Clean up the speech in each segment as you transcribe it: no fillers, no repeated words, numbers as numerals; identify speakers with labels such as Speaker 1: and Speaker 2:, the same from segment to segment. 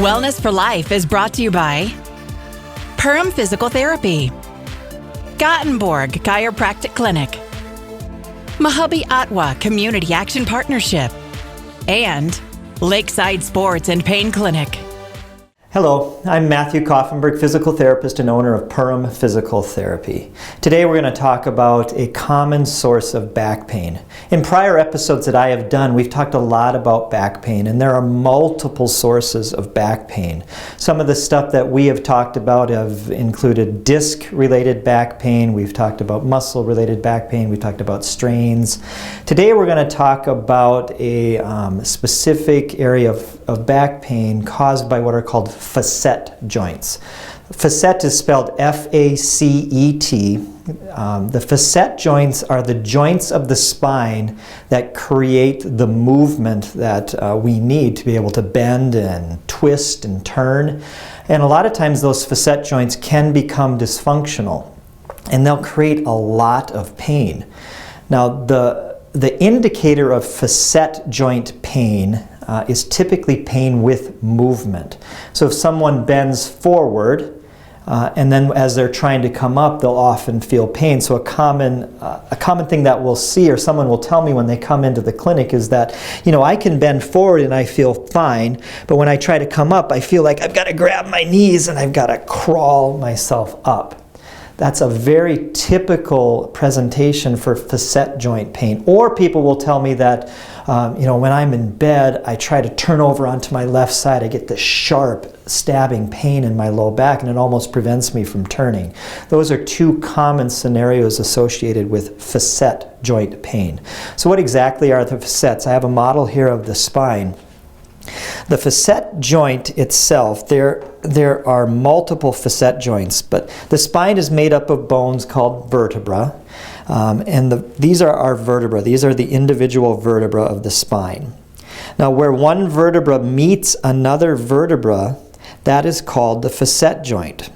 Speaker 1: Wellness for Life is brought to you by Perham Physical Therapy, Gothenburg Chiropractic Clinic, Mahabi Atwa Community Action Partnership, and Lakeside Sports and Pain Clinic.
Speaker 2: Hello, I'm Matthew Koffenberg, physical therapist and owner of Perham Physical Therapy. Today we're going to talk about a common source of back pain. In prior episodes that I have done, we've talked a lot about back pain, and there are multiple sources of back pain. Some of the stuff that we have talked about have included disc-related back pain, we've talked about muscle-related back pain, we've talked about strains. Today we're going to talk about a specific area of back pain caused by what are called facet joints. Facet is spelled F-A-C-E-T. The facet joints are the joints of the spine that create the movement that we need to be able to bend and twist and turn. And a lot of times those facet joints can become dysfunctional, and they'll create a lot of pain. Now, the indicator of facet joint pain is typically pain with movement. So if someone bends forward and then as they're trying to come up, they'll often feel pain. So a common thing that we'll see, or someone will tell me when they come into the clinic, is that, you know, I can bend forward and I feel fine, but when I try to come up, I feel like I've got to grab my knees and I've got to crawl myself up. That's a very typical presentation for facet joint pain. Or people will tell me that, you know, when I'm in bed, I try to turn over onto my left side, I get this sharp stabbing pain in my low back, and it almost prevents me from turning. Those are two common scenarios associated with facet joint pain. So what exactly are the facets? I have a model here of the spine. The facet joint itself, there are multiple facet joints, but the spine is made up of bones called vertebra, and these are our vertebra. These are the individual vertebra of the spine. Now, where one vertebra meets another vertebra, that is called the facet joint.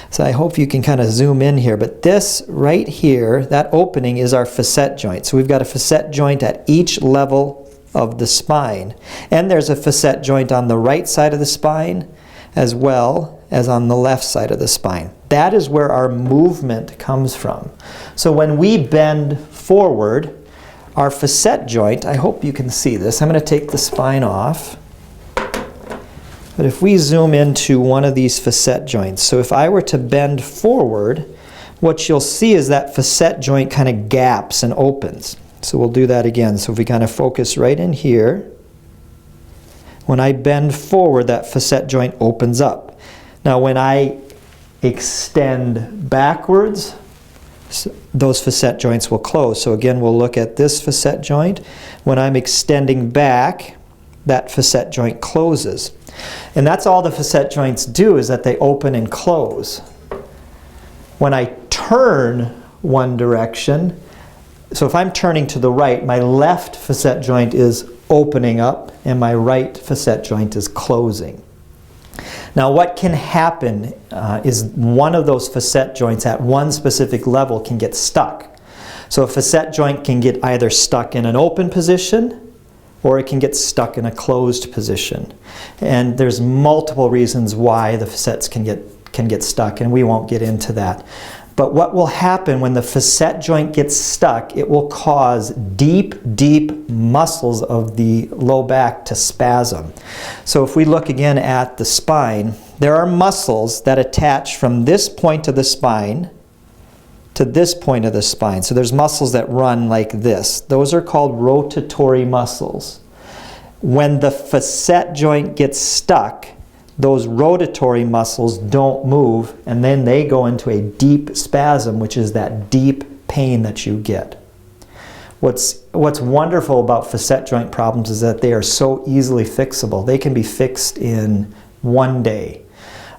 Speaker 2: So I hope you can kind of zoom in here, but this right here, that opening is our facet joint. So we've got a facet joint at each level of the spine, and there's a facet joint on the right side of the spine as well as on the left side of the spine. That is where our movement comes from. So when we bend forward, our facet joint, I hope you can see this. I'm going to take the spine off. But if we zoom into one of these facet joints, so if I were to bend forward, what you'll see is that facet joint kind of gaps and opens. So we'll do that again. So if we kind of focus right in here, when I bend forward, that facet joint opens up. Now when I extend backwards, those facet joints will close. So again, we'll look at this facet joint. When I'm extending back, that facet joint closes. And that's all the facet joints do, is that they open and close. When I turn one direction, so if I'm turning to the right, my left facet joint is opening up and my right facet joint is closing. Now what can happen is one of those facet joints at one specific level can get stuck. So a facet joint can get either stuck in an open position or it can get stuck in a closed position. And there's multiple reasons why the facets can get stuck, and we won't get into that. But what will happen when the facet joint gets stuck, it will cause deep muscles of the low back to spasm. So if we look again at the spine, there are muscles that attach from this point of the spine to this point of the spine. So there's muscles that run like this. Those are called rotatory muscles. When the facet joint gets stuck, those rotatory muscles don't move, and then they go into a deep spasm, which is that deep pain that you get. What's wonderful about facet joint problems is that they are so easily fixable. They can be fixed in one day.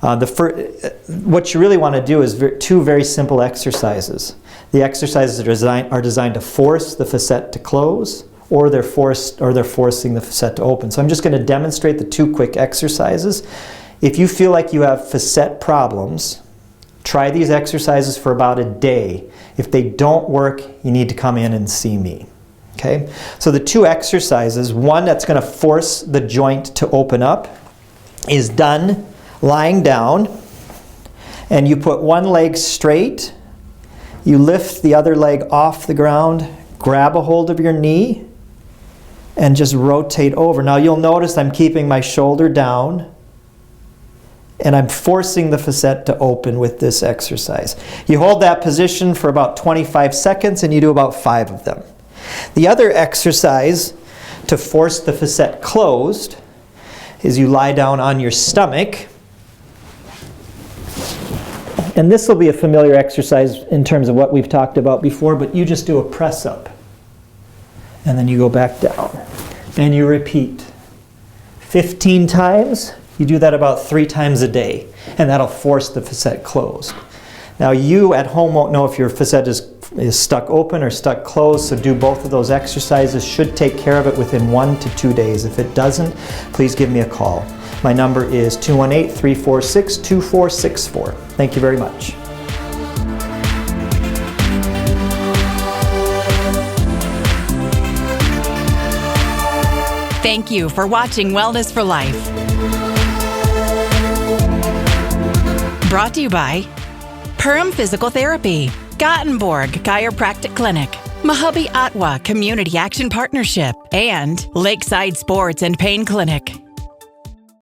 Speaker 2: What you really want to do is two very simple exercises. The exercises are designed to force the facet to close, or they're forcing the facet to open. So I'm just going to demonstrate the two quick exercises. If you feel like you have facet problems, try these exercises for about a day. If they don't work, you need to come in and see me. Okay? So the two exercises, one that's going to force the joint to open up, is done lying down, and you put one leg straight, you lift the other leg off the ground, grab a hold of your knee, and just rotate over. Now you'll notice I'm keeping my shoulder down, and I'm forcing the facet to open with this exercise. You hold that position for about 25 seconds, and you do about 5 of them. The other exercise to force the facet closed is you lie down on your stomach. And this will be a familiar exercise in terms of what we've talked about before, but you just do a press up. And then you go back down. And you repeat 15 times. You do that about 3 times a day. And that'll force the facet closed. Now you at home won't know if your facet is stuck open or stuck closed, so do both of those exercises. Should take care of it within 1 to 2 days. If it doesn't, please give me a call. My number is 218-346-2464. Thank you very much.
Speaker 1: Thank you for watching Wellness for Life. Brought to you by Perham Physical Therapy, Gothenburg Chiropractic Clinic, Mahabi Atwa Community Action Partnership, and Lakeside Sports and Pain Clinic.